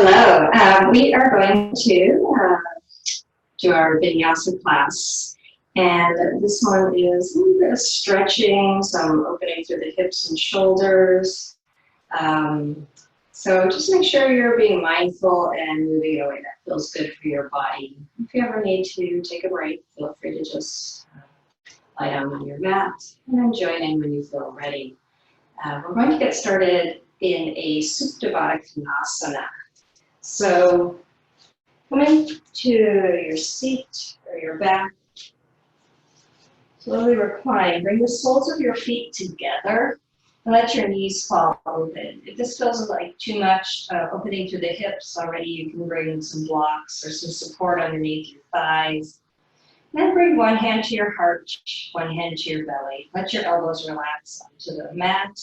Hello, we are going to do our vinyasa class, and this one is a little bit of stretching, some opening through the hips and shoulders. So just make sure you're being mindful and moving in a way that feels good for your body. If you ever need to take a break, feel free to just lie down on your mat and then join in when you feel ready. We're going to get started in a Supta Vinyasa. So come into your seat or your back. Slowly recline. Bring the soles of your feet together and let your knees fall open. If this feels like too much opening to the hips already, you can bring some blocks or some support underneath your thighs. Then bring one hand to your heart, one hand to your belly. Let your elbows relax onto the mat,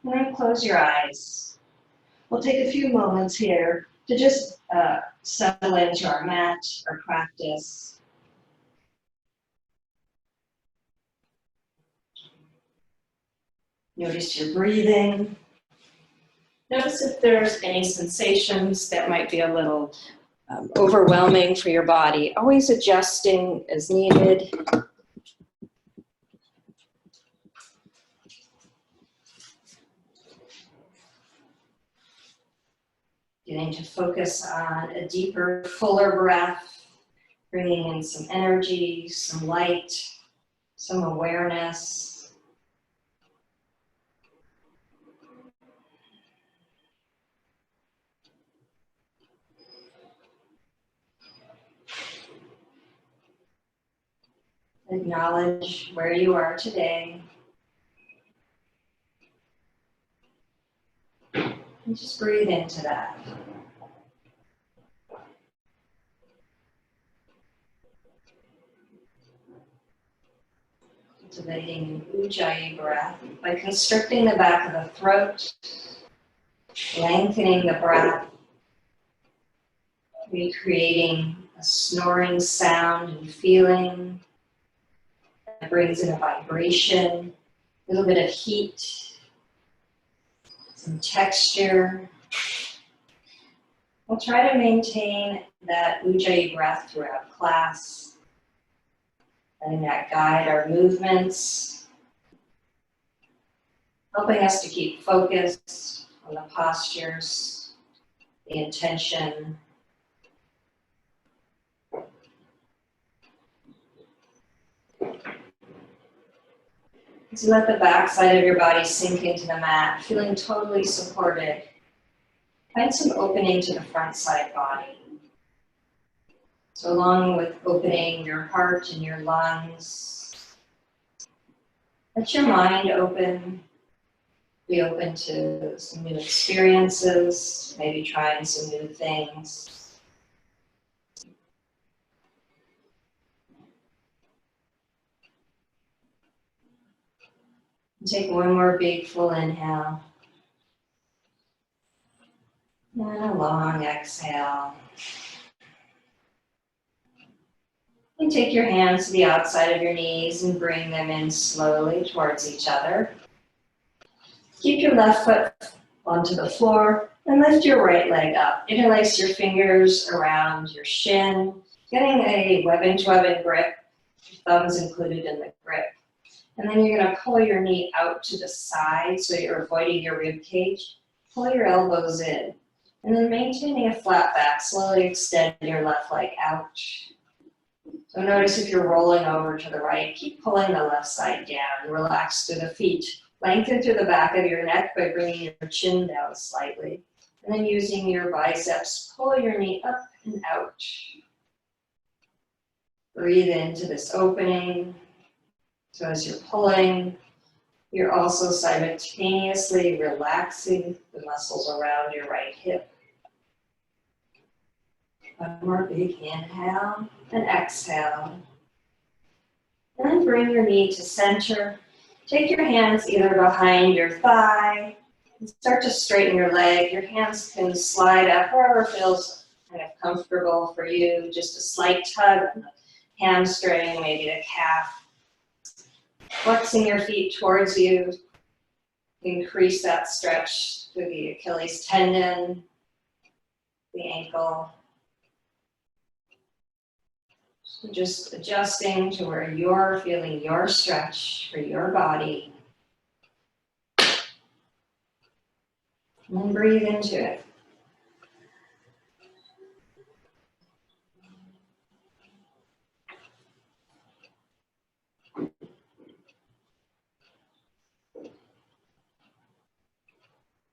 and then close your eyes. We'll take a few moments here to just settle into our mat, our practice. Notice your breathing. Notice if there's any sensations that might be a little overwhelming for your body. Always adjusting as needed. Getting to focus on a deeper, fuller breath, bringing in some energy, some light, some awareness. Acknowledge where you are today. And just breathe into that. Cultivating an Ujjayi breath by constricting the back of the throat, lengthening the breath, recreating a snoring sound and feeling that brings in a vibration, a little bit of heat, some texture. We'll try to maintain that Ujjayi breath throughout class, letting that guide our movements, helping us to keep focused on the postures, the intention. As you let the back side of your body sink into the mat, feeling totally supported, find some opening to the front side body. So along with opening your heart and your lungs, let your mind open, be open to some new experiences, maybe trying some new things. Take one more big full inhale. And a long exhale. And take your hands to the outside of your knees and bring them in slowly towards each other. Keep your left foot onto the floor and lift your right leg up. Interlace your fingers around your shin, getting a webbing-to-webbing grip, your thumbs included in the grip. And then you're going to pull your knee out to the side so you're avoiding your rib cage. Pull your elbows in. And then maintaining a flat back, slowly extend your left leg out. So notice if you're rolling over to the right, keep pulling the left side down. Relax through the feet. Lengthen through the back of your neck by bringing your chin down slightly. And then using your biceps, pull your knee up and out. Breathe into this opening. So as you're pulling, you're also simultaneously relaxing the muscles around your right hip. One more big inhale and exhale. And then bring your knee to center. Take your hands either behind your thigh and start to straighten your leg. Your hands can slide up wherever feels kind of comfortable for you. Just a slight tug on the hamstring, maybe the calf. Flexing your feet towards you, increase that stretch through the Achilles tendon. the ankle. So just adjusting to where you're feeling your stretch for your body. And then breathe into it.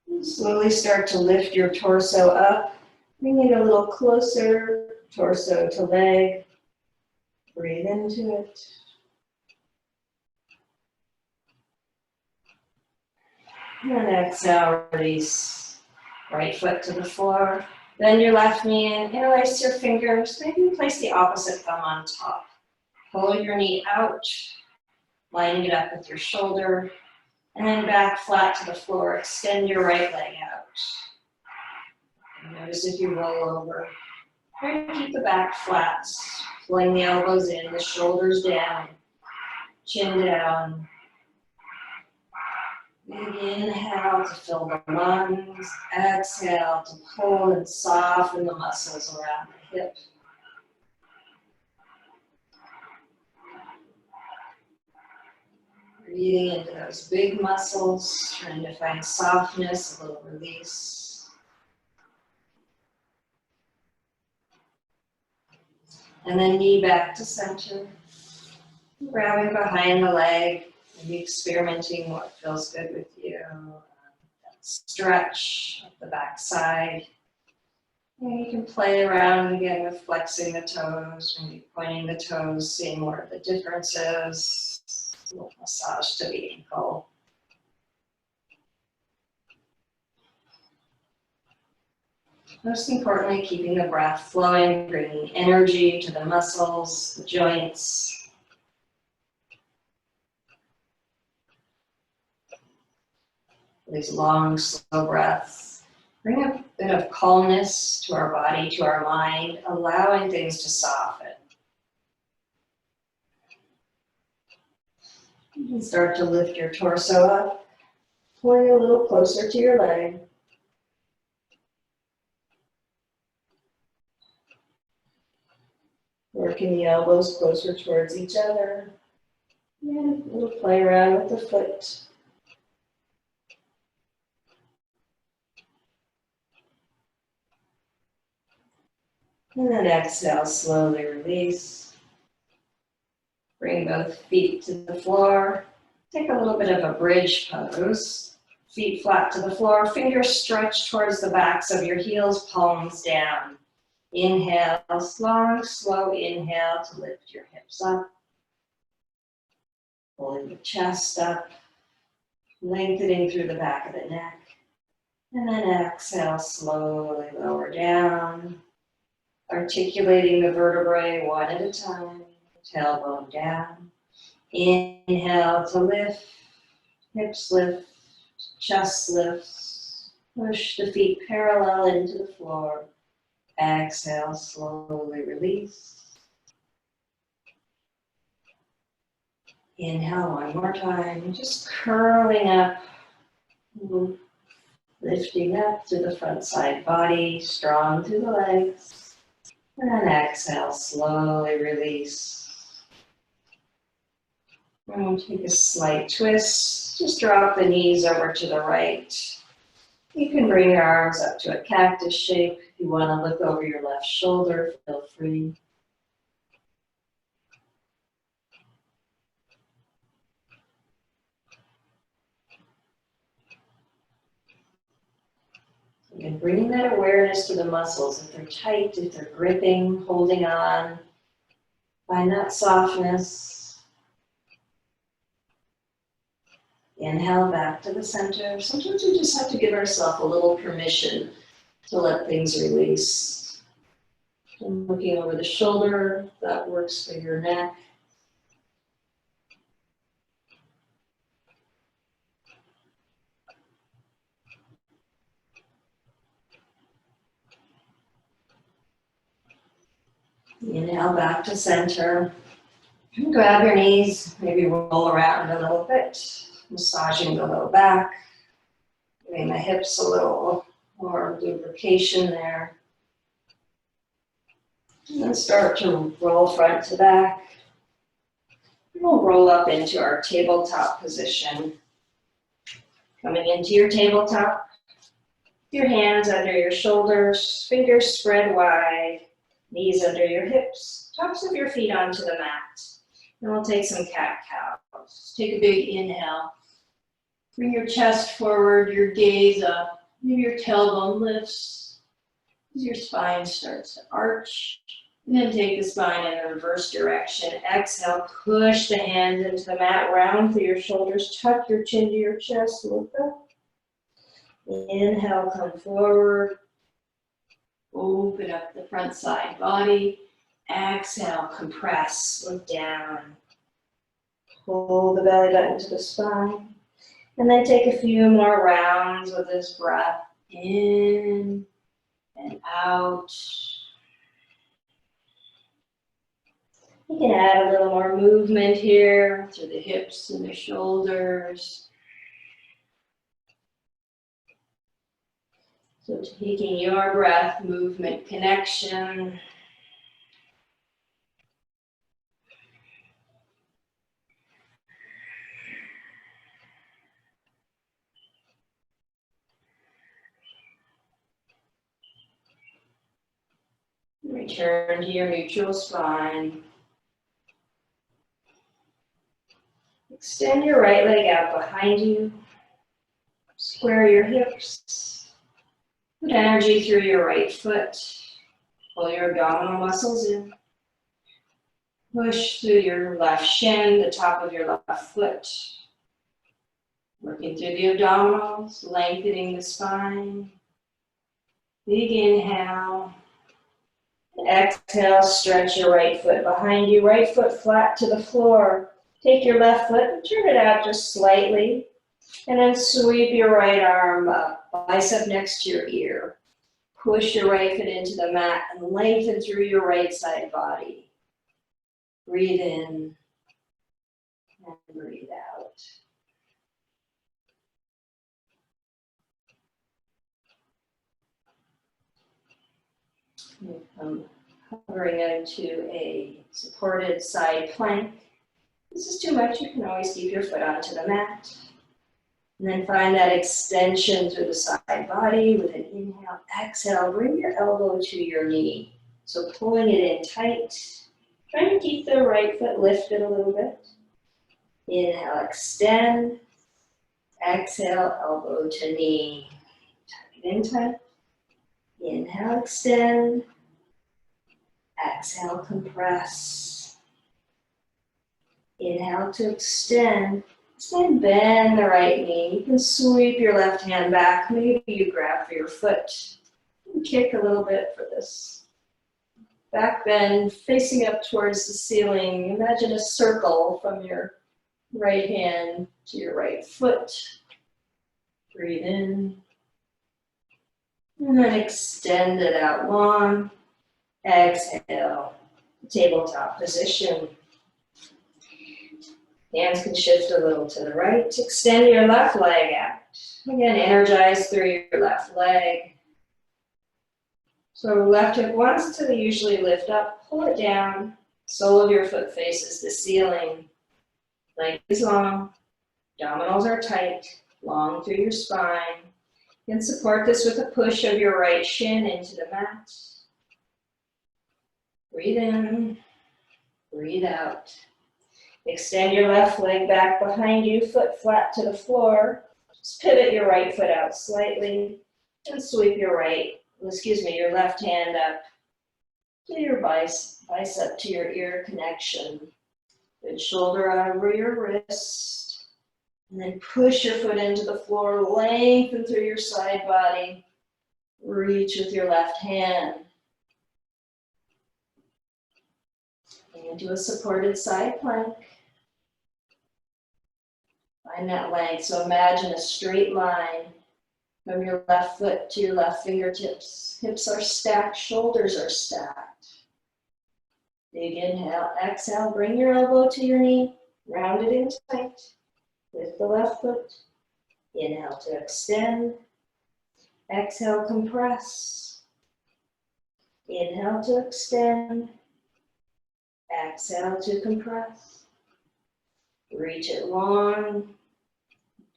And slowly start to lift your torso up. Bring it a little closer, torso to leg. Breathe into it. And exhale, release. Right foot to the floor. Bend your left knee in, interlace your fingers. Maybe place the opposite thumb on top. Pull your knee out, lining it up with your shoulder. And then back flat to the floor. Extend your right leg out. And notice if you roll over. Try to keep the back flat. Pulling the elbows in, the shoulders down, chin down. Big inhale to fill the lungs. Exhale to pull and soften the muscles around the hip. Breathing into those big muscles, trying to find softness, a little release. And then knee back to center. Grabbing behind the leg, maybe experimenting what feels good with you. Stretch up the back side. And you can play around again with flexing the toes, maybe pointing the toes, seeing where the difference is. A little massage to the ankle. Most importantly, keeping the breath flowing, bringing energy to the muscles, the joints. These long, slow breaths bring a bit of calmness to our body, to our mind, allowing things to soften. You can start to lift your torso up, pulling a little closer to your leg. Working the elbows closer towards each other. And a little play around with the foot. And then exhale, slowly release. Bring both feet to the floor. Take a little bit of a bridge pose. Feet flat to the floor, fingers stretched towards the backs of your heels, palms down. Inhale, long, slow inhale to lift your hips up. Pulling your chest up, lengthening through the back of the neck. And then exhale, slowly lower down. Articulating the vertebrae one at a time, tailbone down. Inhale to lift, hips lift, chest lifts. Push the feet parallel into the floor. Exhale, slowly release. Inhale one more time, just curling up, lifting up through the front side body, strong through the legs. And then exhale, slowly release. And we'll take a slight twist. Just drop the knees over to the right. You can bring your arms up to a cactus shape. If you want to look over your left shoulder, feel free. And bringing that awareness to the muscles. If they're tight, if they're gripping, holding on, find that softness. Inhale back to the center. Sometimes we just have to give ourselves a little permission to let things release. And looking over the shoulder, that works for your neck. Inhale back to center. Grab your knees, maybe roll around a little bit, massaging the low back, giving the hips a little more lubrication there. And then start to roll front to back. We'll roll up into our tabletop position. Coming into your tabletop, your hands under your shoulders, fingers spread wide, knees under your hips, tops of your feet onto the mat. And we'll take some cat-cows. Take a big inhale. Bring your chest forward, your gaze up. Maybe your tailbone lifts as your spine starts to arch. And then take the spine in the reverse direction. Exhale, push the hands into the mat, round through your shoulders, tuck your chin to your chest, look up. Inhale, come forward. Open up the front side body. Exhale, compress, look down. Pull the belly button to the spine. And then take a few more rounds with this breath. In and out. You can add a little more movement here through the hips and the shoulders. So taking your breath, movement, connection. Return to your neutral spine. Extend your right leg out behind you. Square your hips. Put energy through your right foot. Pull your abdominal muscles in. Push through your left shin, the top of your left foot. Working through the abdominals, lengthening the spine. Big inhale. Exhale, stretch your right foot behind you. Right foot flat to the floor. Take your left foot and turn it out just slightly. And then sweep your right arm up, bicep next to your ear. Push your right foot into the mat and lengthen through your right side body. Breathe in and breathe out. Hovering into a supported side plank. If this is too much, you can always keep your foot onto the mat. And then find that extension through the side body with an inhale. Exhale, bring your elbow to your knee. So pulling it in tight. Trying to keep the right foot lifted a little bit. Inhale, extend. Exhale, elbow to knee. Tuck it in tight. Inhale, extend. Exhale, compress. Inhale to extend. Then bend the right knee. You can sweep your left hand back. Maybe you grab for your foot. And kick a little bit for this. Back bend, facing up towards the ceiling. Imagine a circle from your right hand to your right foot. Breathe in. And then extend it out long. Exhale. Tabletop position. Hands can shift a little to the right. Extend your left leg out. Again, energize through your left leg. So left hip wants to usually lift up, pull it down. Sole of your foot faces the ceiling. Leg is long. Abdominals are tight. Long through your spine. You can support this with a push of your right shin into the mat. Breathe in. Breathe out. Extend your left leg back behind you, foot flat to the floor. Just pivot your right foot out slightly and sweep your left hand up to your bicep to your ear connection. Good shoulder over your wrist. And then push your foot into the floor, lengthen through your side body. Reach with your left hand. And do a supported side plank. Find that length. So imagine a straight line from your left foot to your left fingertips. Hips are stacked, shoulders are stacked. Big inhale, exhale, bring your elbow to your knee, round it in tight. Lift the left foot. Inhale to extend. Exhale, compress. Inhale to extend. Exhale to compress. Reach it long.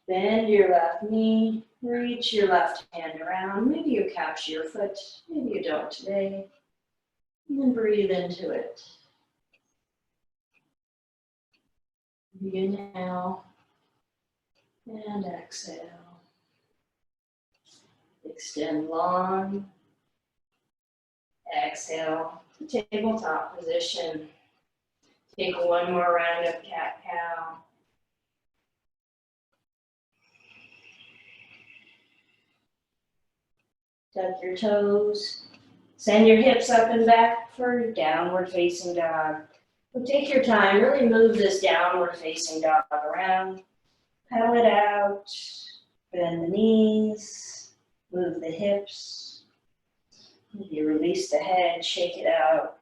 Bend your left knee. Reach your left hand around. Maybe you capture your foot. Maybe you don't today. And then breathe into it. Inhale and exhale. Extend long. Exhale to tabletop position. Take one more round of cat-cow. Tuck your toes. Send your hips up and back for downward facing dog. So take your time, really move this downward facing dog around. Pedal it out. Bend the knees. Move the hips. Maybe release the head, shake it out.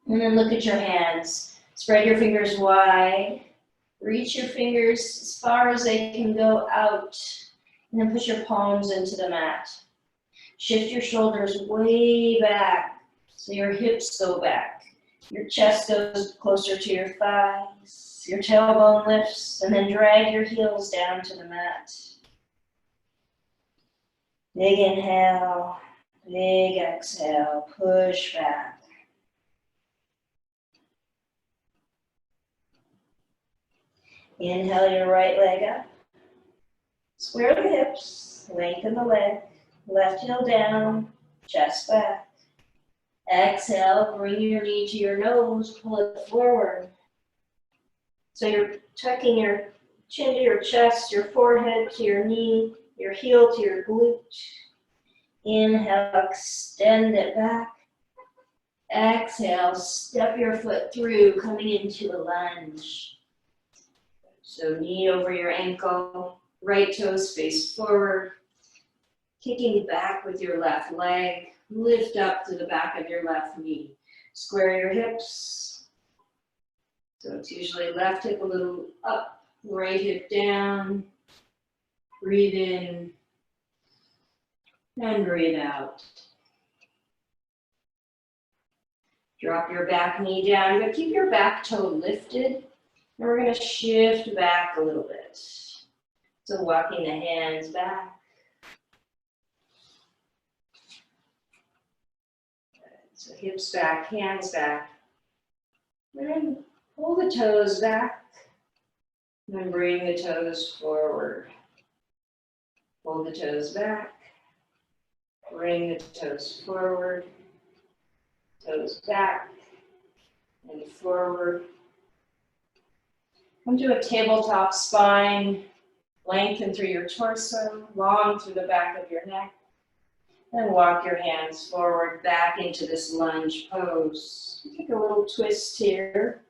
And then look at your hands. Spread your fingers wide. Reach your fingers as far as they can go out. And then push your palms into the mat. Shift your shoulders way back so your hips go back. Your chest goes closer to your thighs. Your tailbone lifts, and then drag your heels down to the mat. Big inhale, big exhale, push back. Inhale your right leg up. Square the hips, lengthen the leg, left heel down, chest back. Exhale, bring your knee to your nose, pull it forward. So you're tucking your chin to your chest, your forehead to your knee, your heel to your glute. Inhale, extend it back. Exhale, step your foot through, coming into a lunge. So knee over your ankle, right toes face forward. Kicking back with your left leg, lift up to the back of your left knee. Square your hips. So it's usually left hip a little up, right hip down. Breathe in and breathe out. Drop your back knee down, but keep your back toe lifted. And we're going to shift back a little bit. So walking the hands back. So hips back, hands back. And then pull the toes back. And then bring the toes forward. Pull the toes back. Bring the toes forward. Toes back and forward. Come to a tabletop spine. Lengthen through your torso, long through the back of your neck. And walk your hands forward back into this lunge pose. Take a little twist here.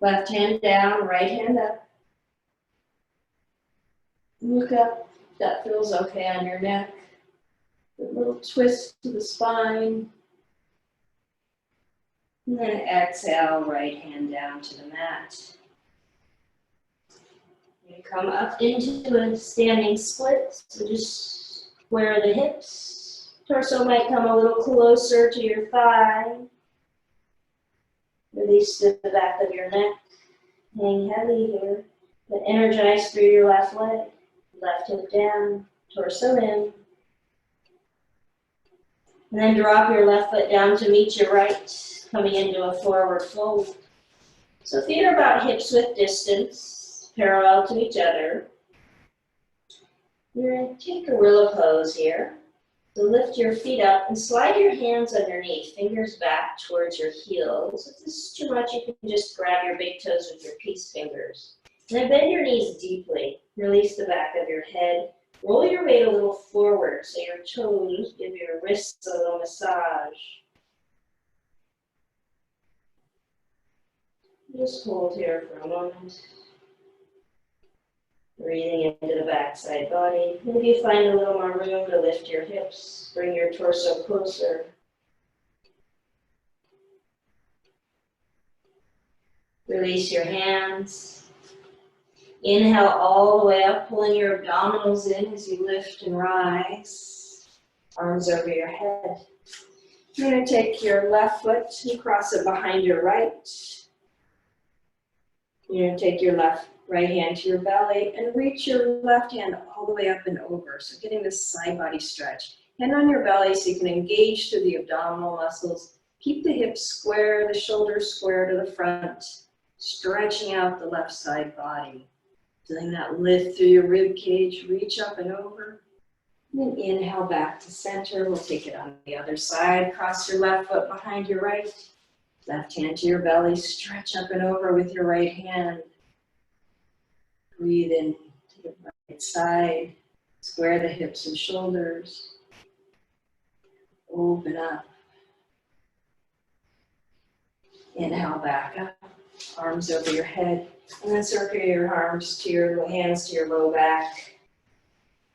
Left hand down, right hand up. Look up. That feels okay on your neck. A little twist to the spine. And then exhale, right hand down to the mat. You come up into a standing split, so just square the hips. Torso might come a little closer to your thigh. Release to the back of your neck. Hang heavy here, but energize through your left leg. Left hip down, torso in. And then drop your left foot down to meet your right, coming into a forward fold. So feet are about hips width distance, parallel to each other. You're going to take gorilla pose here. So lift your feet up and slide your hands underneath, fingers back towards your heels. If this is too much, you can just grab your big toes with your peace fingers. And then bend your knees deeply. Release the back of your head. Roll your weight a little forward so your toes give your wrists a little massage. Just hold here for a moment. Breathing into the backside body. Maybe you find a little more room to lift your hips. Bring your torso closer. Release your hands. Inhale all the way up, pulling your abdominals in as you lift and rise. Arms over your head. You're going to take your left foot and cross it behind your right. You're going to take your right hand to your belly and reach your left hand all the way up and over. So getting this side body stretch. Hand on your belly so you can engage through the abdominal muscles. Keep the hips square, the shoulders square to the front. Stretching out the left side body. Feeling that lift through your rib cage. Reach up and over. And then inhale back to center. We'll take it on the other side. Cross your left foot behind your right. Left hand to your belly. Stretch up and over with your right hand. Breathe in to the right side. Square the hips and shoulders. Open up. Inhale back up. Arms over your head. And then circle your arms to your hands to your low back.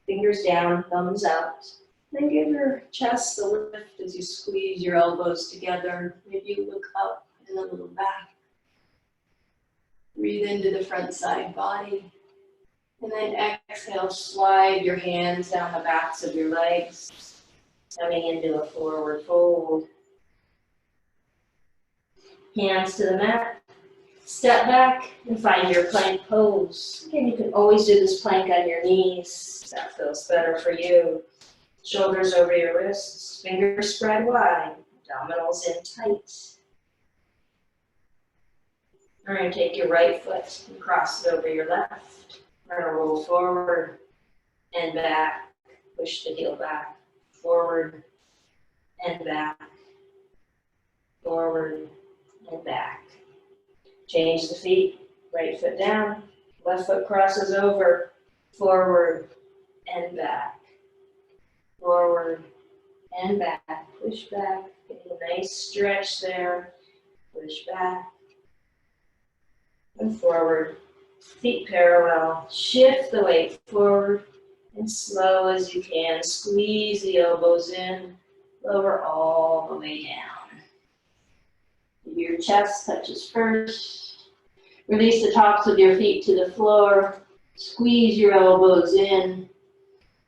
Fingers down, thumbs out. Then give your chest a lift as you squeeze your elbows together. Maybe you look up and a little back. Breathe into the front side body. And then exhale, slide your hands down the backs of your legs, coming into a forward fold. Hands to the mat. Step back and find your plank pose. Again, you can always do this plank on your knees. That feels better for you. Shoulders over your wrists, fingers spread wide, abdominals in tight. You're going to take your right foot and cross it over your left. We're going to roll forward and back. Push the heel back. Forward and back. Forward and back. Change the feet. Right foot down. Left foot crosses over. Forward and back. Forward and back. Push back. Getting a nice stretch there. Push back. And forward. Feet parallel. Shift the weight forward. And slow as you can. Squeeze the elbows in. Lower all the way down. Your chest touches first. Release the tops of your feet to the floor. Squeeze your elbows in.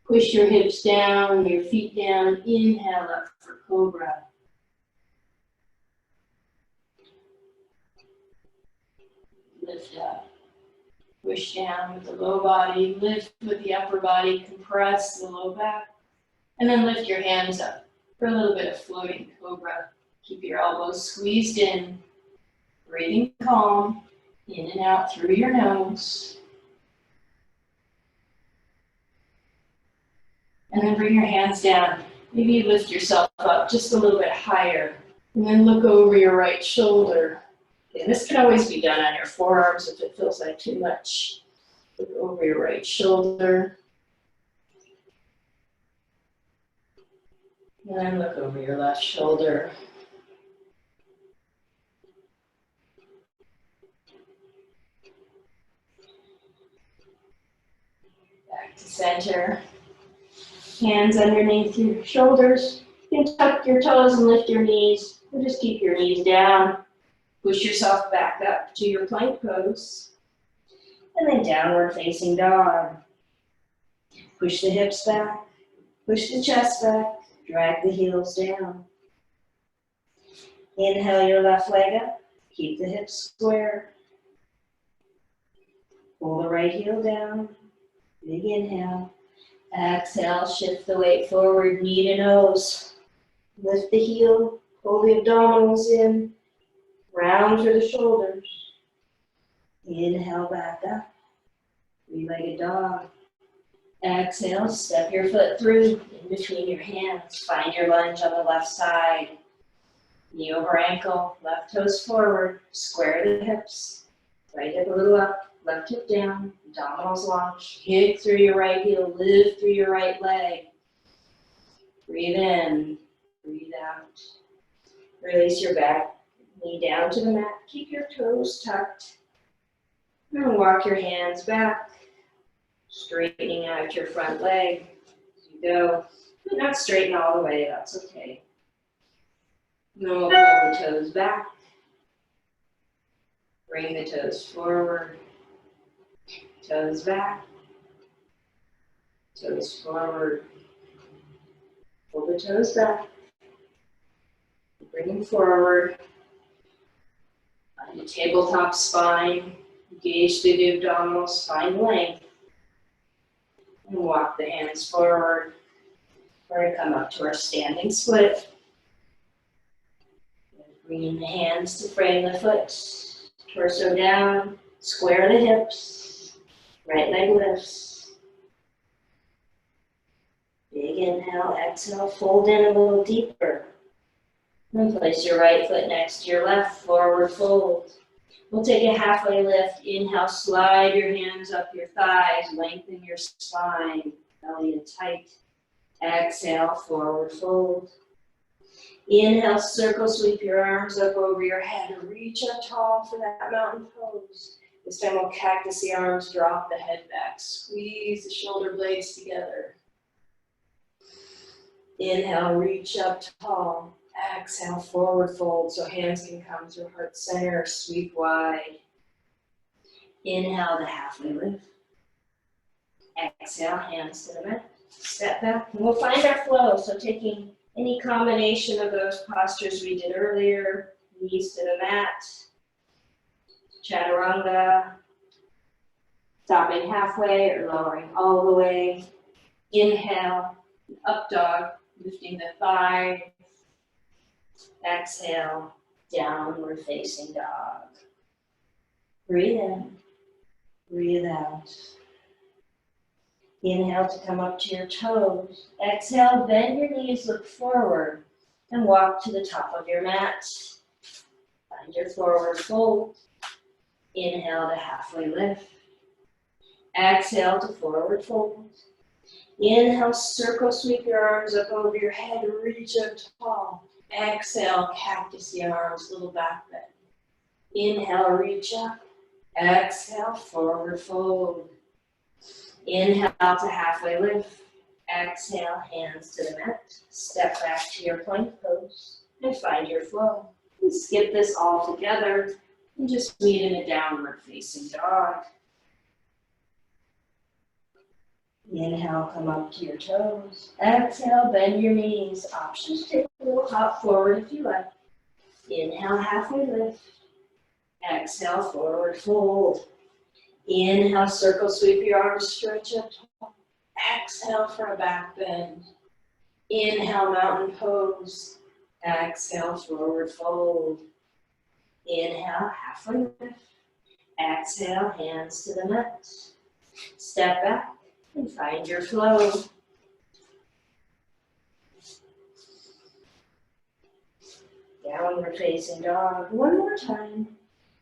Push your hips down, your feet down. Inhale up for cobra. Lift up. Push down with the low body. Lift with the upper body. Compress the low back. And then lift your hands up for a little bit of floating cobra. Keep your elbows squeezed in. Breathing calm. In and out through your nose. And then bring your hands down. Maybe you lift yourself up just a little bit higher. And then look over your right shoulder. And this can always be done on your forearms if it feels like too much. Look over your right shoulder. And then look over your left shoulder. Back to center. Hands underneath your shoulders. You can tuck your toes and lift your knees. Or just keep your knees down. Push yourself back up to your plank pose. And then downward facing dog. Push the hips back. Push the chest back. Drag the heels down. Inhale your left leg up. Keep the hips square. Pull the right heel down. Big inhale. Exhale, shift the weight forward, knee to nose. Lift the heel, pull the abdominals in, round through the shoulders. Inhale back up, three-legged dog. Exhale, step your foot through in between your hands. Find your lunge on the left side. Knee over ankle, left toes forward, square the hips. Right hip a little up. Left hip down, abdominals long, kick through your right heel, lift through your right leg. Breathe in, breathe out. Release your back, knee down to the mat, keep your toes tucked. And walk your hands back, straightening out your front leg as you go. But not straighten all the way, that's okay. And then we'll pull the toes back. Bring the toes forward. Toes back, toes forward, Pull the toes back. Bring them forward. Find a tabletop spine. Engage through the abdominal spine length. And walk the hands forward. We're going to come up to our standing split. Bringing the hands to frame the foot. Torso down. Square the hips. Right leg lifts. Big inhale, exhale, fold in a little deeper. And place your right foot next to your left, forward fold. We'll take a halfway lift. Inhale, slide your hands up your thighs, lengthen your spine, belly in tight. Exhale, forward fold. Inhale, circle, sweep your arms up over your head. Reach up tall for that mountain pose. This time we'll cactus the arms, drop the head back. Squeeze the shoulder blades together. Inhale, reach up tall. Exhale, forward fold so hands can come through heart center, sweep wide. Inhale to halfway lift. Exhale, hands to the mat. Step back, and we'll find our flow. So taking any combination of those postures we did earlier, knees to the mat, chaturanga, stopping halfway or lowering all the way. Inhale, up dog, lifting the thigh. Exhale, downward facing dog. Breathe in, breathe out. Inhale to come up to your toes. Exhale, bend your knees, look forward, and walk to the top of your mat. Find your forward fold. Inhale to halfway lift. Exhale to forward fold. Inhale, circle, sweep your arms up over your head, reach up tall. Exhale, cactus the arms, little back bend. Inhale, reach up. Exhale, forward fold. Inhale to halfway lift. Exhale, hands to the mat. Step back to your plank pose and find your flow. And skip this all together and just meet in a downward facing dog. Inhale, come up to your toes. Exhale, bend your knees. Options, take a little hop forward if you like. Inhale, halfway lift. Exhale, forward fold. Inhale, circle, sweep your arms, stretch up tall. Exhale for a back bend. Inhale, mountain pose. Exhale, forward fold. Inhale, halfway lift. Exhale, hands to the mat. Step back and find your flow. Downward facing dog. One more time.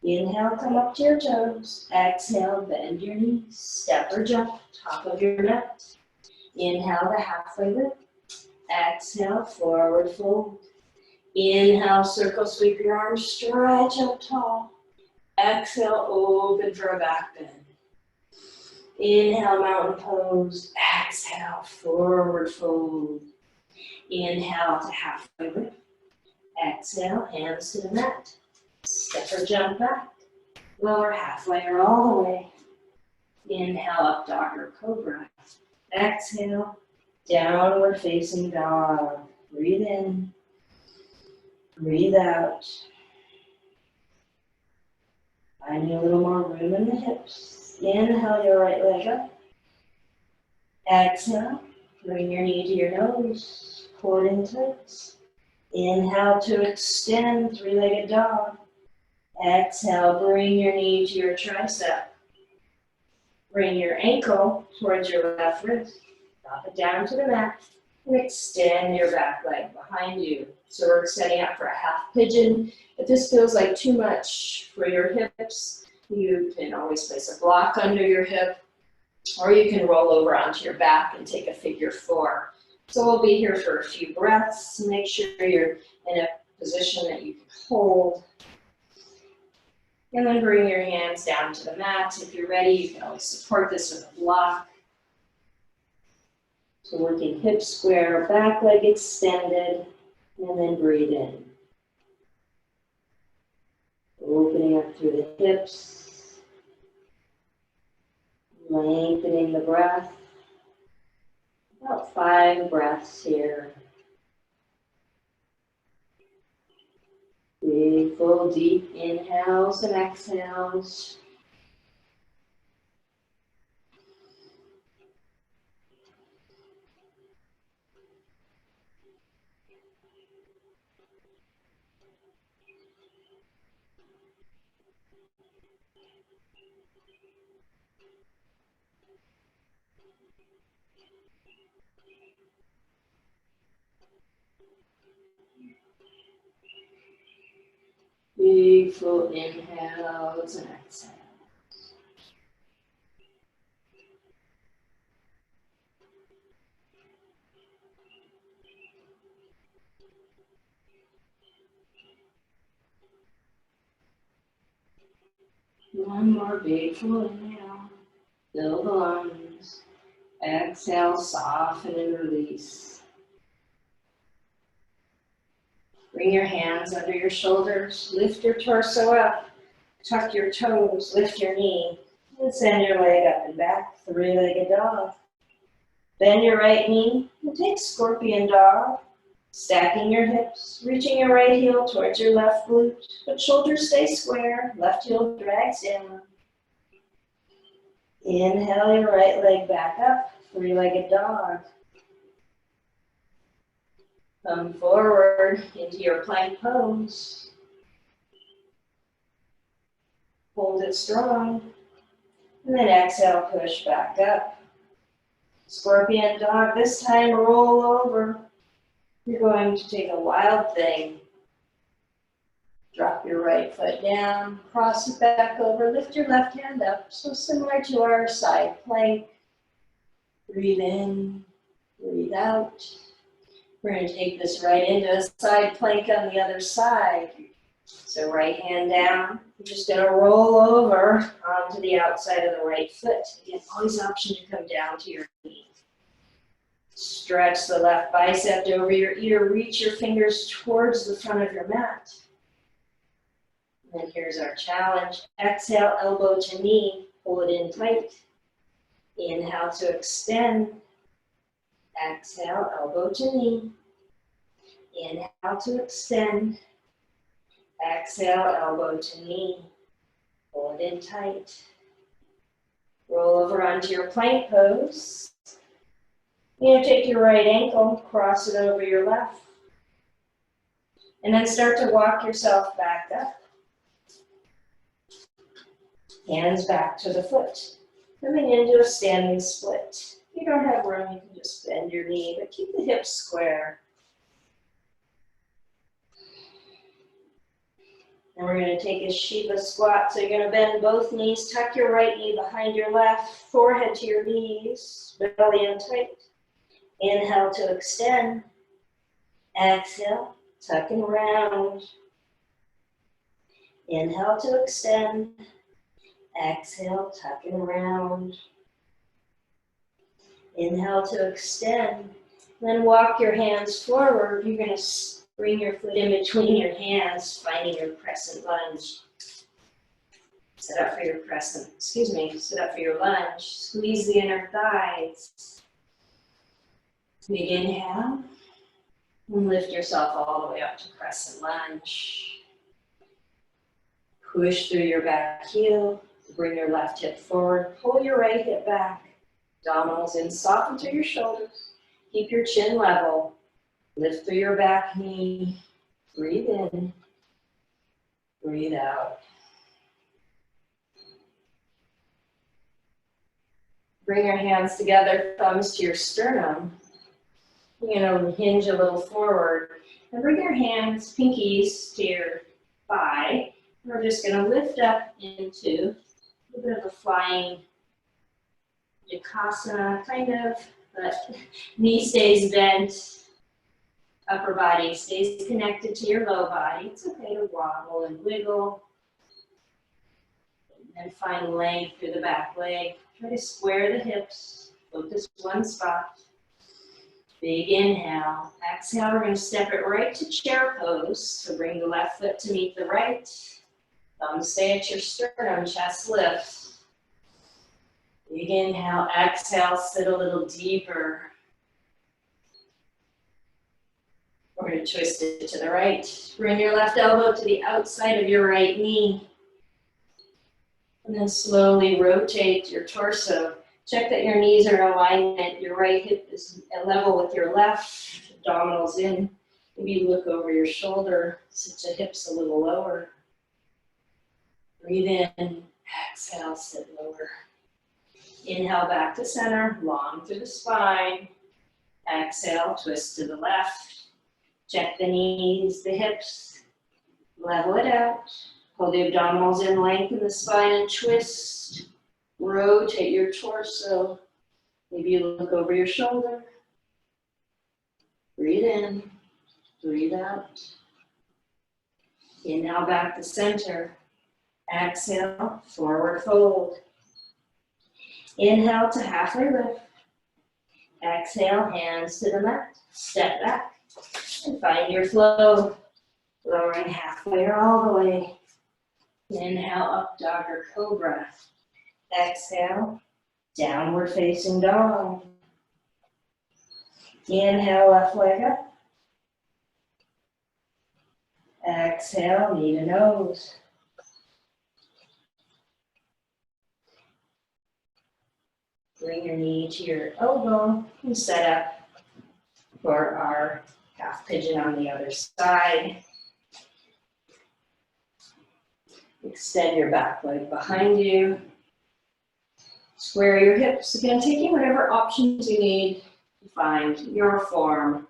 Inhale, come up to your toes. Exhale, bend your knees. Step or jump, top of your mat. Inhale to halfway lift. Exhale, forward fold. Inhale, circle, sweep your arms, stretch up tall. Exhale, open for a back bend. Inhale, mountain pose. Exhale, forward fold. Inhale to halfway lift. Exhale, hands to the mat. Step or jump back. Lower halfway or all the way. Inhale, up dog or cobra. Exhale, downward facing dog. Breathe in. Breathe out. Finding a little more room in the hips. Inhale your right leg up. Exhale, bring your knee to your nose. Pull it in tight. Inhale to extend, three-legged dog. Exhale, bring your knee to your tricep. Bring your ankle towards your left wrist. Drop it down to the mat and extend your back leg behind you. So we're setting up for a half pigeon. If this feels like too much for your hips, you can always place a block under your hip, or you can roll over onto your back and take a figure four. So we'll be here for a few breaths. Make sure you're in a position that you can hold. And then bring your hands down to the mat. If you're ready, you can always support this with a block. So working hip square, back leg extended, and then breathe in. Opening up through the hips. Lengthening the breath. About 5 breaths here. Big, full, deep inhales and exhales. Big, full inhales and exhales. One more big, full inhale. Fill the lungs. Exhale, soften and release. Bring your hands under your shoulders. Lift your torso up. Tuck your toes. Lift your knee. And send your leg up and back. Three-legged dog. Bend your right knee and take scorpion dog. Stacking your hips. Reaching your right heel towards your left glute. But shoulders stay square. Left heel drags down. Inhale your right leg back up. Three-legged dog. Come forward into your plank pose. Hold it strong. And then exhale, push back up. Scorpion dog, this time roll over. You're going to take a wild thing. Drop your right foot down, cross it back over, lift your left hand up. So similar to our side plank. Breathe in, breathe out. We're going to take this right into a side plank on the other side. So right hand down. You're just going to roll over onto the outside of the right foot. Again, always option to come down to your knee. Stretch the left bicep over your ear. Reach your fingers towards the front of your mat. And then here's our challenge. Exhale, elbow to knee. Pull it in tight. Inhale to extend. Exhale, elbow to knee. Inhale to extend. Exhale, elbow to knee. Pull it in tight. Roll over onto your plank pose. You're going to take your right ankle, cross it over your left. And then start to walk yourself back up. Hands back to the foot. Coming into a standing split. If you don't have room, you can just bend your knee, but keep the hips square. And we're going to take a Shiva squat. So you're going to bend both knees, tuck your right knee behind your left, forehead to your knees, belly in tight. Inhale to extend. Exhale, tuck and round. Inhale to extend. Exhale, tuck and round. Inhale to extend. Then walk your hands forward. You're going to bring your foot in between your hands, finding your crescent lunge. Sit up for your sit up for your lunge. Squeeze the inner thighs. Big inhale. And lift yourself all the way up to crescent lunge. Push through your back heel. Bring your left hip forward. Pull your right hip back. Abdominals in, soften through your shoulders. Keep your chin level. Lift through your back knee. Breathe in. Breathe out. Bring your hands together, thumbs to your sternum. You're going to hinge a little forward. And bring your hands, pinkies, to your thigh. We're just going to lift up into a little bit of a flying Yakasana, kind of, but knee stays bent. Upper body stays connected to your low body. It's okay to wobble and wiggle. And find length through the back leg. Try to square the hips. Focus one spot. Big inhale. Exhale, we're going to step it right to chair pose. So bring the left foot to meet the right. Thumbs stay at your sternum, chest lifts. Big inhale. Exhale, sit a little deeper. We're going to twist it to the right. Bring your left elbow to the outside of your right knee. And then slowly rotate your torso. Check that your knees are in alignment. Your right hip is level with your left. Abdominals in. Maybe look over your shoulder. Sit the hips a little lower. Breathe in. Exhale, sit lower. Inhale back to center. Long through the spine. Exhale, twist to the left. Check the knees, the hips. Level it out. Pull the abdominals in, lengthen the spine and twist. Rotate your torso. Maybe you look over your shoulder. Breathe in, breathe out. Inhale back to center. Exhale, forward fold. Inhale to halfway lift. Exhale, hands to the mat. Step back and find your flow. Lowering halfway or all the way. Inhale, up dog or cobra. Exhale, downward facing dog. Inhale, left leg up. Exhale, knee to nose. Bring your knee to your elbow and set up for our half pigeon on the other side. Extend your back leg behind you. Square your hips. Again, taking whatever options you need to find your form.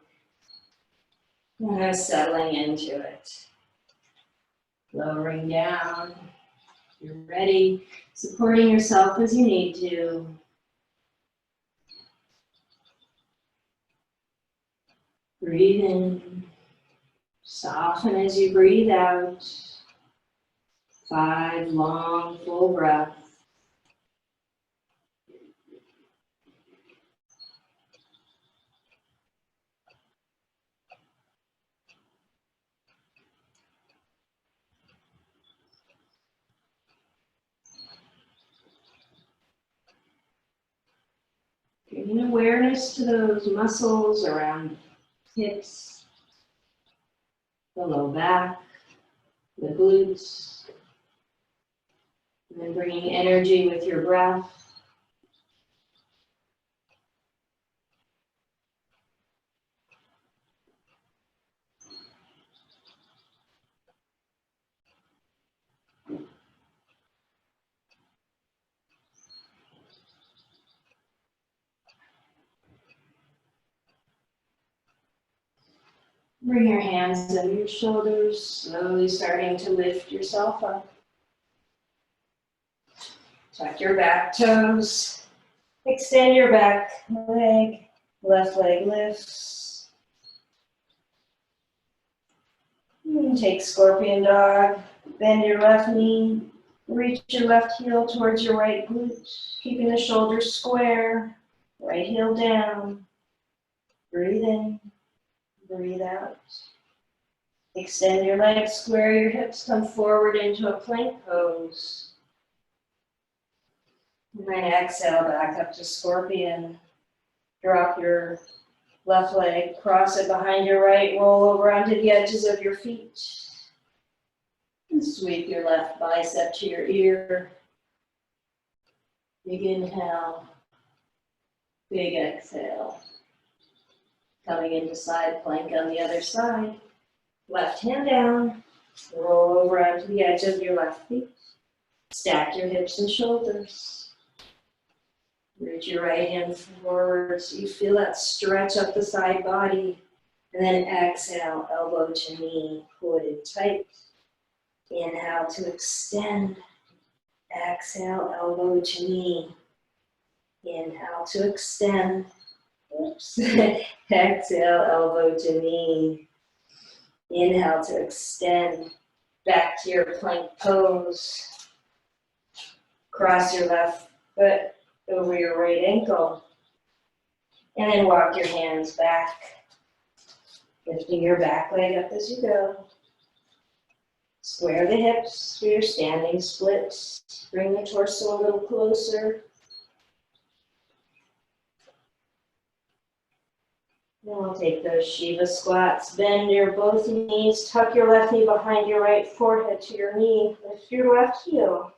And settling into it. Lowering down. You're ready. Supporting yourself as you need to. Breathe in. Soften as you breathe out. 5 long, full breaths. Bringing awareness to those muscles around hips, the low back, the glutes, and then bringing energy with your breath. Bring your hands under your shoulders, slowly starting to lift yourself up. Tuck your back toes. Extend your back leg. Left leg lifts. And take scorpion dog. Bend your left knee. Reach your left heel towards your right glute. Keeping the shoulders square. Right heel down. Breathe in. Breathe out. Extend your legs, square your hips, come forward into a plank pose. And then exhale back up to scorpion. Drop your left leg, cross it behind your right, roll over onto the edges of your feet. And sweep your left bicep to your ear. Big inhale, big exhale. Coming into side plank on the other side. Left hand down, roll over onto the edge of your left feet. Stack your hips and shoulders. Reach your right hand forward so you feel that stretch up the side body. And then exhale, elbow to knee, pull it in tight. Inhale to extend. Exhale, elbow to knee. Inhale to extend. Oops. Exhale, elbow to knee. Inhale to extend. Back to your plank pose. Cross your left foot over your right ankle. And then walk your hands back. Lifting your back leg up as you go. Square the hips for your standing splits. Bring the torso a little closer. we'll take those Shiva squats. Bend your both knees, tuck your left knee behind your right forehead to your knee. Lift your left heel.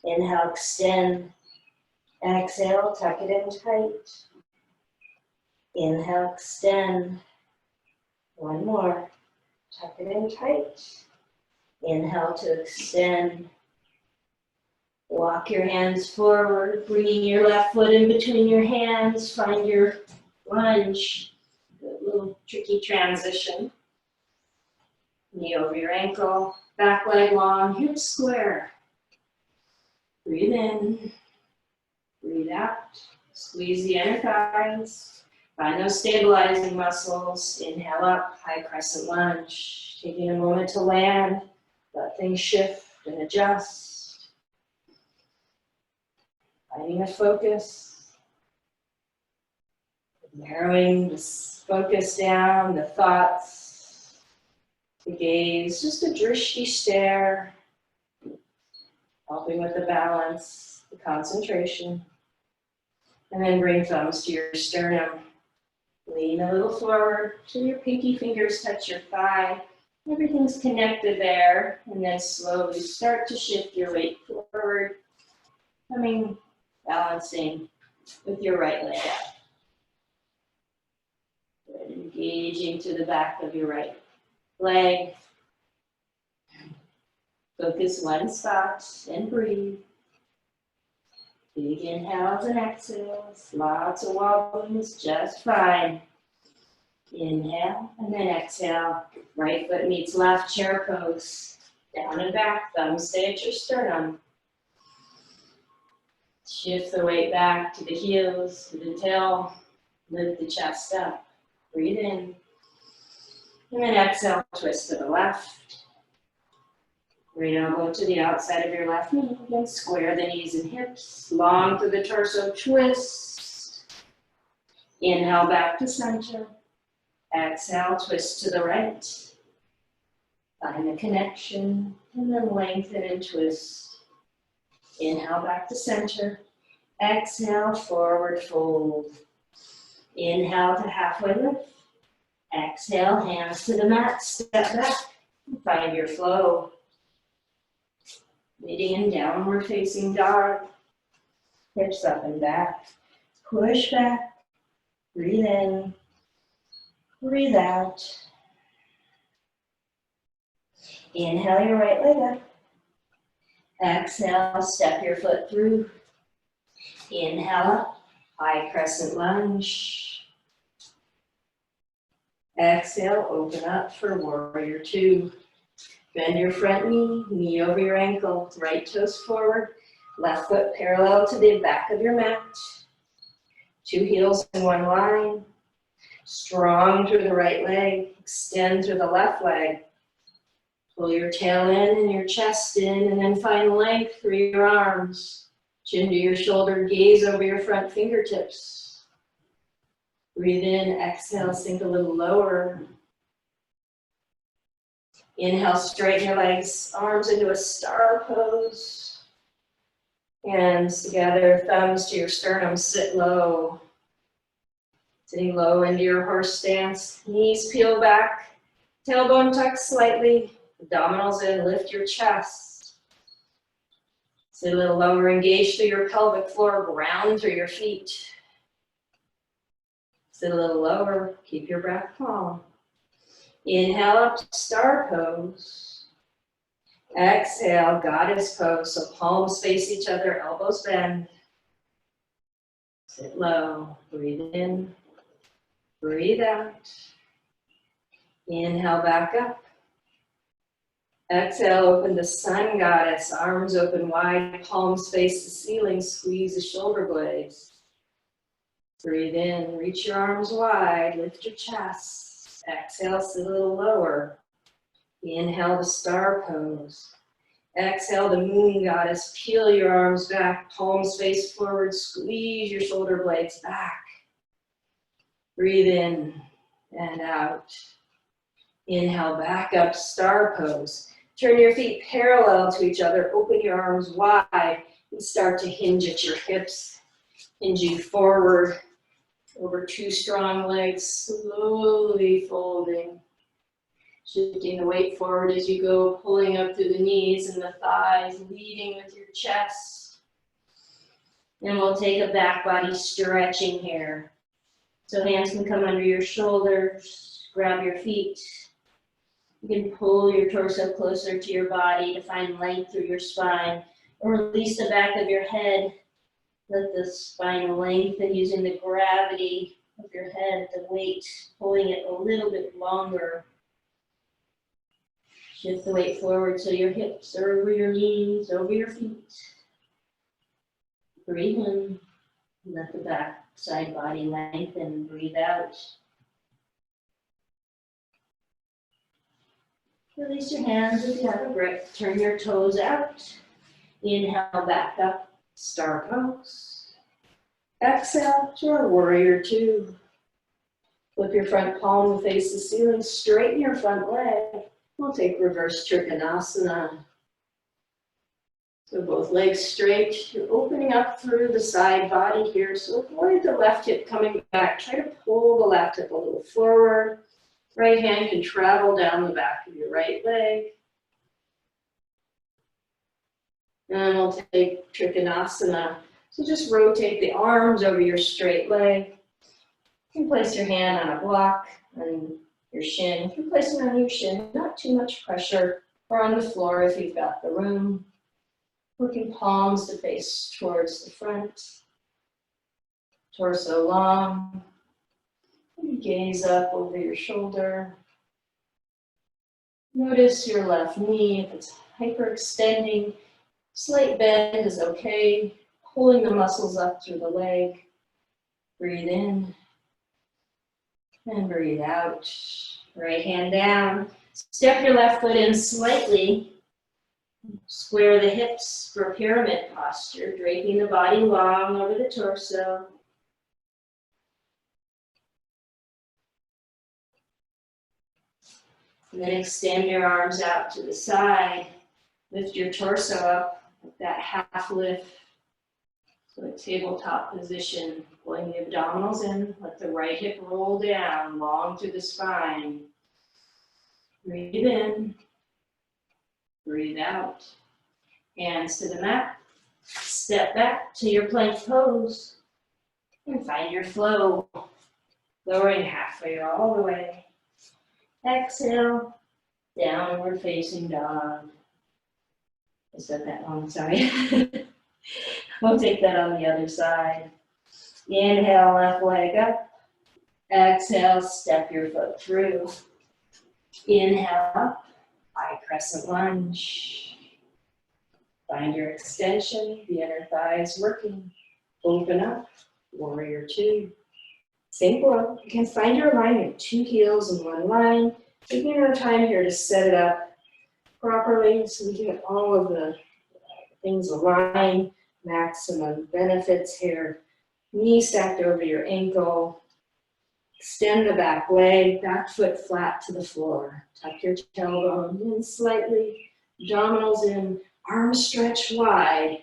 Inhale, extend. Exhale, tuck it in tight. Inhale, extend. One more. Tuck it in tight. Inhale to extend. Walk your hands forward, bringing your left foot in between your hands. Find your lunge. Good little tricky transition. Knee over your ankle, back leg long, hips square. Breathe in, breathe out. Squeeze the inner thighs. Find those stabilizing muscles. Inhale up, high crescent lunge. Taking a moment to land, let things shift and adjust. Finding a focus. Narrowing the focus down, the thoughts, the gaze, just a drishti stare. Helping with the balance, the concentration. And then bring thumbs to your sternum. Lean a little forward till your pinky fingers touch your thigh. Everything's connected there. And then slowly start to shift your weight forward. Balancing with your right leg up. Good. Engaging to the back of your right leg. Focus one spot and breathe. Big inhales and exhales. Lots of wobblings, just fine. Inhale and then exhale. Right foot meets left, chair pose. Down and back, thumbs stay at your sternum. Shift the weight back to the heels, to the tail. Lift the chest up. Breathe in. And then exhale, twist to the left. Right elbow to the outside of your left knee. Then square the knees and hips. Long through the torso, twist. Inhale back to center. Exhale, twist to the right. Find the connection. And then lengthen and twist. Inhale back to center. Exhale, forward fold. Inhale to halfway lift. Exhale, hands to the mat. Step back. Find your flow. Meeting in downward facing dog. Hips up and back. Push back. Breathe in. Breathe out. Inhale your right leg up. Exhale, step your foot through. Inhale up. High crescent lunge. Exhale, open up for warrior two. Bend your front knee, knee over your ankle, right toes forward, left foot parallel to the back of your mat. Two heels in one line. Strong through the right leg, extend through the left leg. Pull your tail in and your chest in, and then find length through your arms. Chin to your shoulder, gaze over your front fingertips. Breathe in, exhale, sink a little lower. Inhale, straighten your legs, arms into a star pose. Hands together, thumbs to your sternum, sit low. Sitting low into your horse stance, knees peel back, tailbone tuck slightly, abdominals in, lift your chest. Sit a little lower, engage through your pelvic floor, ground through your feet. Sit a little lower, keep your breath calm. Inhale up to star pose. Exhale, goddess pose. So palms face each other, elbows bend. Sit low, breathe in, breathe out. Inhale back up. Exhale, open to sun goddess. Arms open wide, palms face the ceiling, squeeze the shoulder blades. Breathe in, reach your arms wide, lift your chest. Exhale, sit a little lower. Inhale the star pose. Exhale the moon goddess. Peel your arms back, palms face forward, squeeze your shoulder blades back. Breathe in and out. Inhale, back up, star pose. Turn your feet parallel to each other, open your arms wide, and start to hinge at your hips. Hinging forward, Over two strong legs, slowly folding. Shifting the weight forward as you go, pulling up through the knees and the thighs, leading with your chest. And we'll take a back body stretching here. So hands can come under your shoulders, grab your feet. You can pull your torso closer to your body to find length through your spine, or release the back of your head. Let the spine lengthen using the gravity of your head, the weight, pulling it a little bit longer. Shift the weight forward so your hips are over your knees, over your feet. Breathe in. Let the back side body lengthen. Breathe out. Release your hands if you have a grip. Turn your toes out. Inhale back up. Star pose. Exhale to our warrior two. Flip your front palm to face the ceiling. Straighten your front leg. We'll take reverse Trikonasana. So both legs straight. You're opening up through the side body here. So avoid the left hip coming back. Try to pull the left hip a little forward. Right hand can travel down the back of your right leg. And we'll take Trikonasana. So just rotate the arms over your straight leg. You can place your hand on a block and your shin. If you're placing it on your shin, not too much pressure, or on the floor if you've got the room. Working palms to face towards the front. Torso long. Maybe gaze up over your shoulder. Notice your left knee, if it's hyperextending. Slight bend is okay. Pulling the muscles up through the leg. Breathe in. And breathe out. Right hand down. Step your left foot in slightly. Square the hips for pyramid posture, draping the body long over the torso. And then extend your arms out to the side. Lift your torso up with that half lift. So a tabletop position, pulling the abdominals in. Let the right hip roll down, long through the spine. Breathe in. Breathe out. Hands to the mat. Step back to your plank pose. And find your flow. Lowering halfway all the way. Exhale. Downward facing dog. I said that wrong, sorry. We'll take that on the other side. Inhale, left leg up. Exhale, step your foot through. Inhale up, high crescent lunge. Find your extension, the inner thighs working. Open up, warrior two. Same flow. You can find your alignment, two heels in one line. Taking our time here to set it up properly so we get all of the things aligned. Maximum benefits here. Knee stacked over your ankle. Extend the back leg, back foot flat to the floor. Tuck your tailbone in slightly. Abdominals in, arms stretch wide.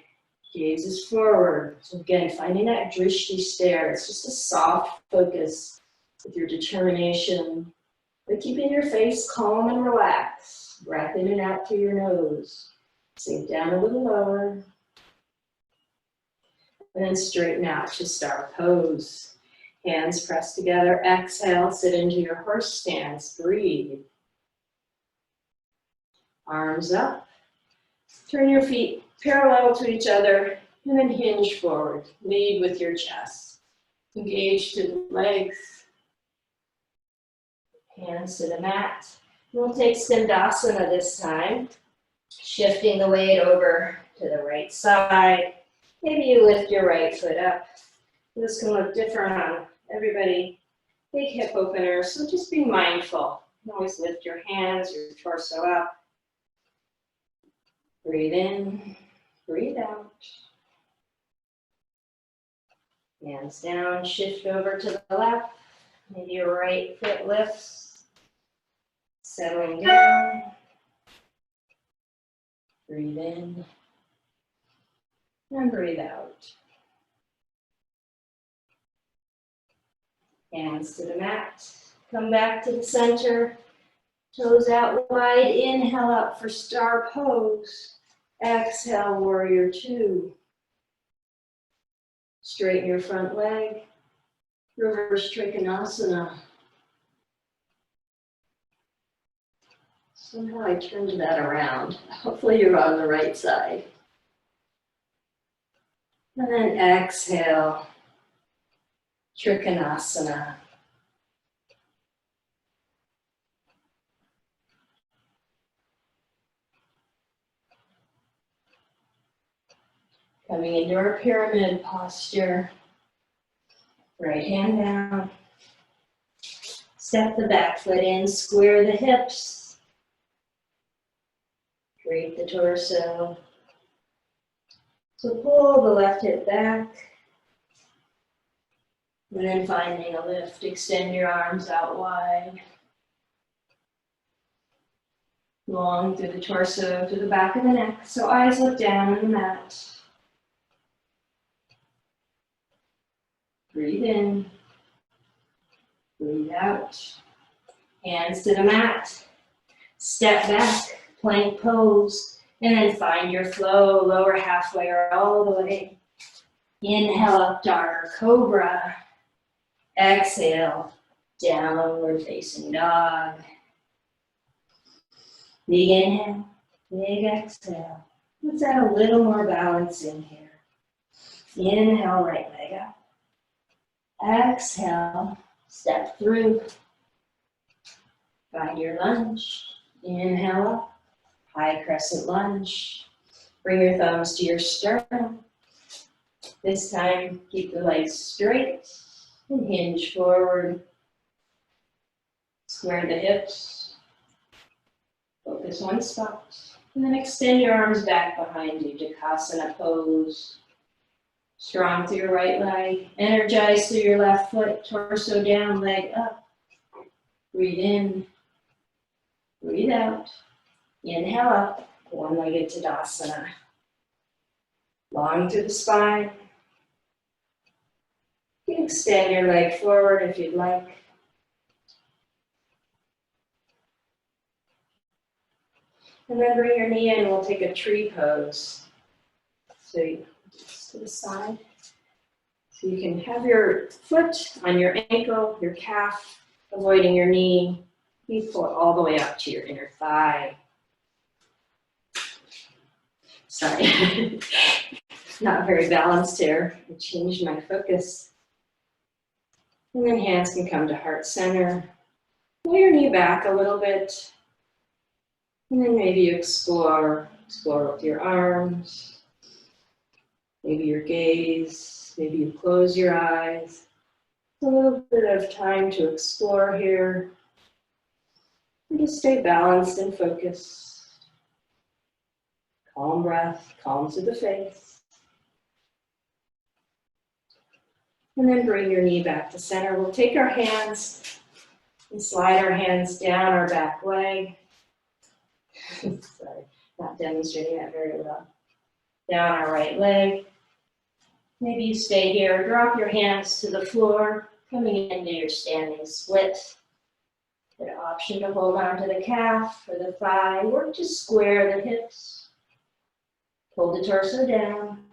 Gaze is forward. So again, finding that drishti stare. It's just a soft focus with your determination. But keeping your face calm and relaxed. Breath in and out through your nose. Sink down a little lower. And then straighten out to star pose. Hands pressed together. Exhale, sit into your horse stance. Breathe. Arms up. Turn your feet parallel to each other and then hinge forward. Lead with your chest. Engage to the legs. Hands to the mat. We'll take Skandasana this time. Shifting the weight over to the right side. Maybe you lift your right foot up. This can look different on everybody. Big hip opener, so just be mindful. You can always lift your hands, your torso up. Breathe in, breathe out. Hands down, shift over to the left. Maybe your right foot lifts. Settling down. Breathe in. And breathe out. Hands to the mat. Come back to the center. Toes out wide. Inhale up for star pose. Exhale, warrior two. Straighten your front leg. Reverse Trikonasana. Somehow I turned that around. Hopefully you're on the right side. And then exhale, Trikonasana. Coming into our pyramid posture. Right hand down. Step the back foot in, square the hips. Drape the torso. So pull the left hip back. And then finding a lift, extend your arms out wide. Long through the torso to the back of the neck. So eyes look down on the mat. Breathe in. Breathe out. Hands to the mat. Step back, plank pose. And then find your flow, lower halfway or all the way. Inhale up, Dharma Cobra. Exhale, downward facing dog. Big inhale, big exhale. Let's add a little more balance in here. Inhale, right leg up. Exhale, step through. Find your lunge. Inhale up, high crescent lunge. Bring your thumbs to your sternum. This time, keep the legs straight and hinge forward. Square the hips. Focus one spot. And then extend your arms back behind you, Jakasana pose. Strong through your right leg. Energize through your left foot, torso down, leg up. Breathe in. Breathe out. Inhale up, one-legged Tadasana. Long through the spine. You can extend your leg forward if you'd like. And then bring your knee in, we'll take a tree pose. So you just to the side. So you can have your foot on your ankle, your calf, avoiding your knee. You pull it all the way up to your inner thigh. Sorry, not very balanced here. I changed my focus. And then hands can come to heart center. Pull your knee back a little bit. And then maybe you explore with your arms. Maybe your gaze. Maybe you close your eyes. A little bit of time to explore here. And just stay balanced and focused. Calm breath, calm to the face. And then bring your knee back to center. We'll take our hands and slide our hands down our back leg. Sorry, not demonstrating that very well. Down our right leg. Maybe you stay here. Drop your hands to the floor, coming into your standing split. Good option to hold on to the calf or the thigh. Work to square the hips. Pull the torso down.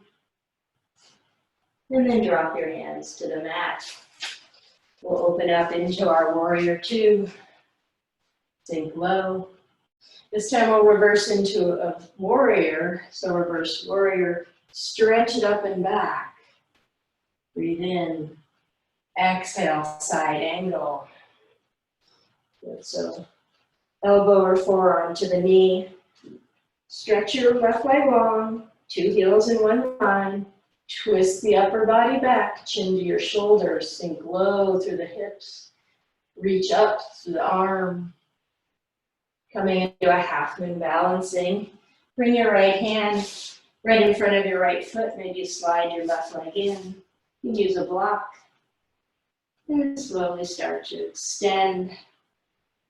And then drop your hands to the mat. We'll open up into our warrior two. Sink low. This time we'll reverse into a warrior. So reverse warrior. Stretch it up and back. Breathe in. Exhale, side angle. Good. So elbow or forearm to the knee. Stretch your left leg long. Two heels in one line. Twist the upper body back, chin to your shoulders, sink low through the hips. Reach up through the arm. Coming into a half moon balancing. Bring your right hand right in front of your right foot. Maybe slide your left leg in. You can use a block. And slowly start to extend.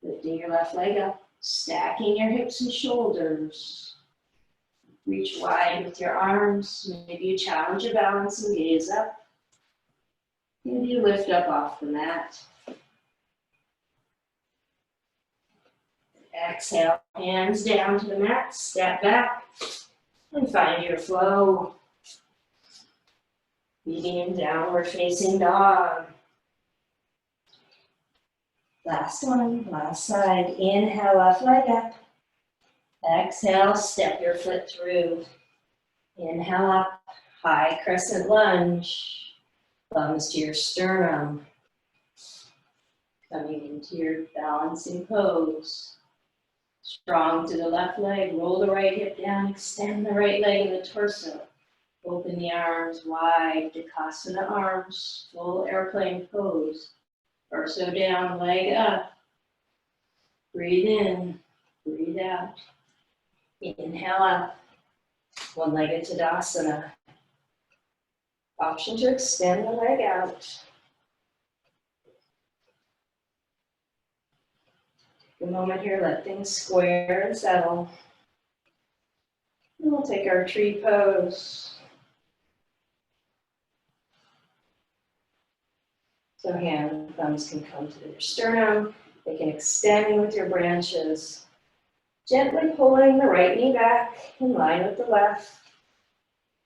Lifting your left leg up. Stacking your hips and shoulders. Reach wide with your arms. Maybe you challenge your balance and gaze up. Maybe you lift up off the mat. Exhale, hands down to the mat, step back, and find your flow. Medium downward facing dog. Last one, last side. Inhale, left leg up. Exhale, step your foot through. Inhale up, high crescent lunge. Thumbs to your sternum. Coming into your balancing pose. Strong to the left leg, roll the right hip down, extend the right leg and the torso. Open the arms wide, Dakasana arms, full airplane pose. Torso down, leg up. Breathe in, breathe out. Inhale up, one-legged Tadasana. Option to extend the leg out. Take a moment here, let things square and settle. And we'll take our tree pose. So hand and thumbs can come to your sternum. They can extend with your branches. Gently pulling the right knee back in line with the left.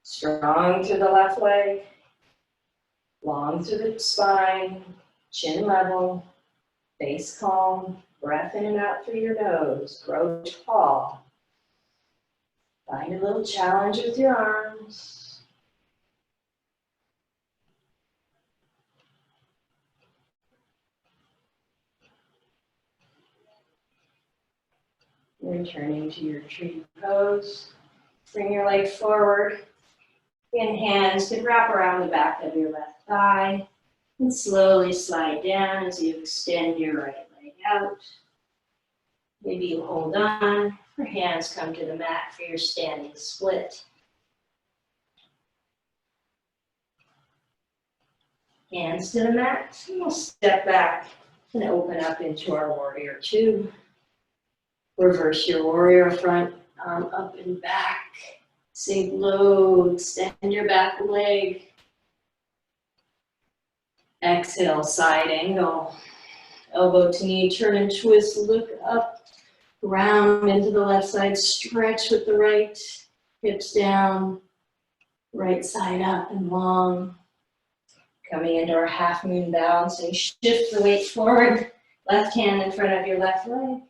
Strong through the left leg. Long through the spine. Chin level. Face calm. Breath in and out through your nose. Grow tall. Find a little challenge with your arms. Returning to your tree pose. Bring your leg forward. And hands can wrap around the back of your left thigh. And slowly slide down as you extend your right leg out. Maybe you hold on. Your hands come to the mat for your standing split. Hands to the mat. And we'll step back and open up into our warrior two. Reverse your warrior front arm up and back. Sink low, extend your back leg. Exhale, side angle. Elbow to knee, turn and twist, look up, round into the left side, stretch with the right, hips down, right side up and long. Coming into our half moon bow, so you shift the weight forward, left hand in front of your left leg.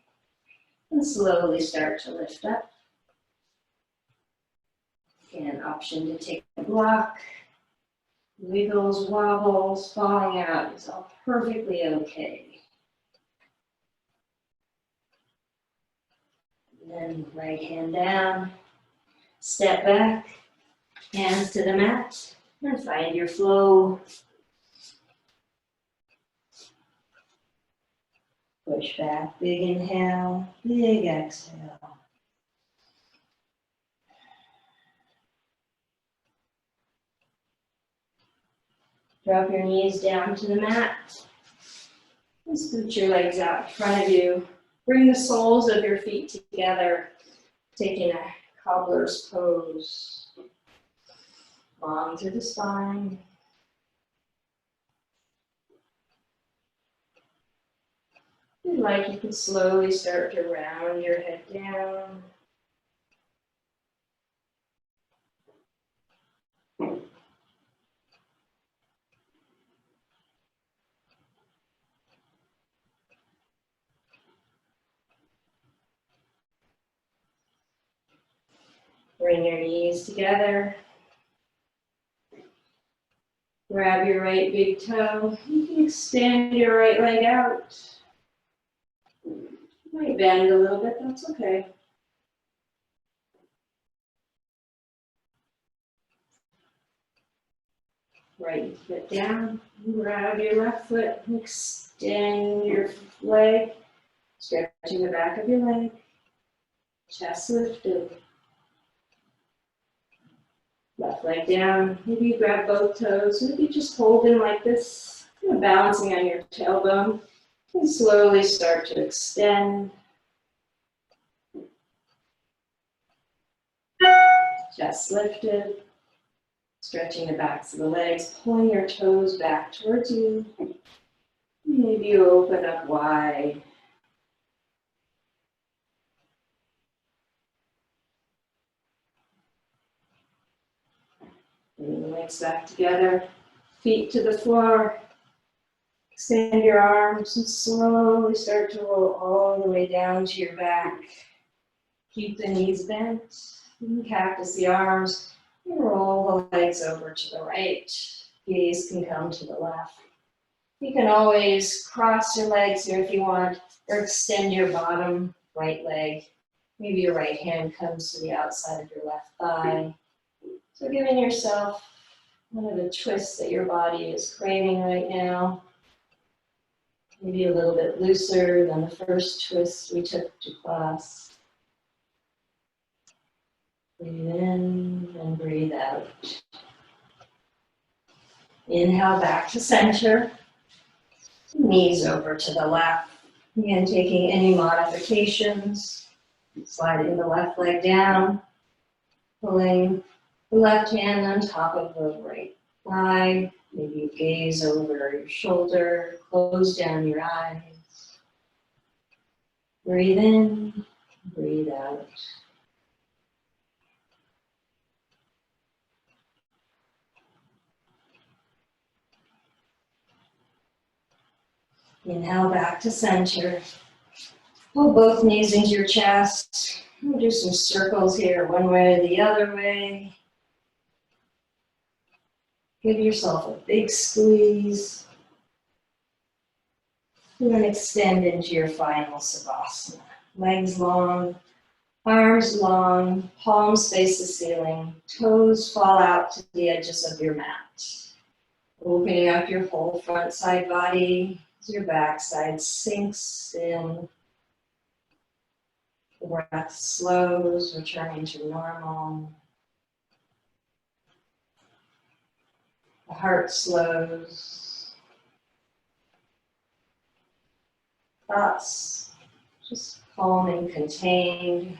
And slowly start to lift up. Again, option to take a block. Wiggles, wobbles, falling out is all perfectly okay. And then right hand down. Step back. Hands to the mat. And find your flow. Push back, big inhale, big exhale. Drop your knees down to the mat. And scoot your legs out in front of you. Bring the soles of your feet together, taking a cobbler's pose. Long through the spine. If you'd like, you can slowly start to round your head down. Bring your knees together. Grab your right big toe. You can extend your right leg out. You might bend a little bit, that's okay. Right foot down. Grab your left foot. Extend your leg. Stretching the back of your leg. Chest lifted. Left leg down. Maybe you grab both toes. Maybe just hold them like this. Kind of balancing on your tailbone. And slowly start to extend. Chest lifted. Stretching the backs of the legs, pulling your toes back towards you. Maybe you open up wide. Bring the legs back together, feet to the floor. Extend your arms and slowly start to roll all the way down to your back. Keep the knees bent. You can cactus the arms and roll the legs over to the right. Gaze can come to the left. You can always cross your legs here if you want, or extend your bottom right leg. Maybe your right hand comes to the outside of your left thigh. So giving yourself one of the twists that your body is craving right now. Maybe a little bit looser than the first twist we took to class. Breathe in and breathe out. Inhale back to center. Knees over to the left. Again, taking any modifications. Sliding the left leg down. Pulling the left hand on top of the right thigh. Maybe you gaze over your shoulder. Close down your eyes. Breathe in, breathe out. Inhale back to center. Pull both knees into your chest. We'll do some circles here, one way or the other way. Give yourself a big squeeze. And then extend into your final Savasana. Legs long, arms long, palms face the ceiling, toes fall out to the edges of your mat. Opening up your whole front side body as your back side sinks in. The breath slows, returning to normal. The heart slows. Thoughts just calm and contained,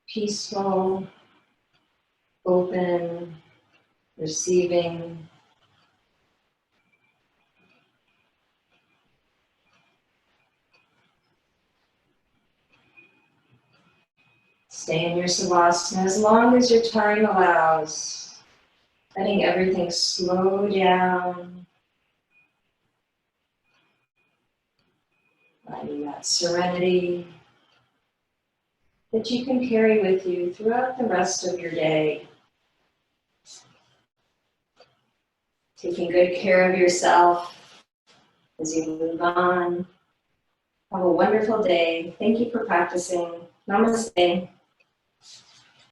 peaceful, open, receiving. Stay in your Savasana as long as your time allows, letting everything slow down, finding that serenity that you can carry with you throughout the rest of your day. Taking good care of yourself as you move on. Have a wonderful day. Thank you for practicing. Namaste.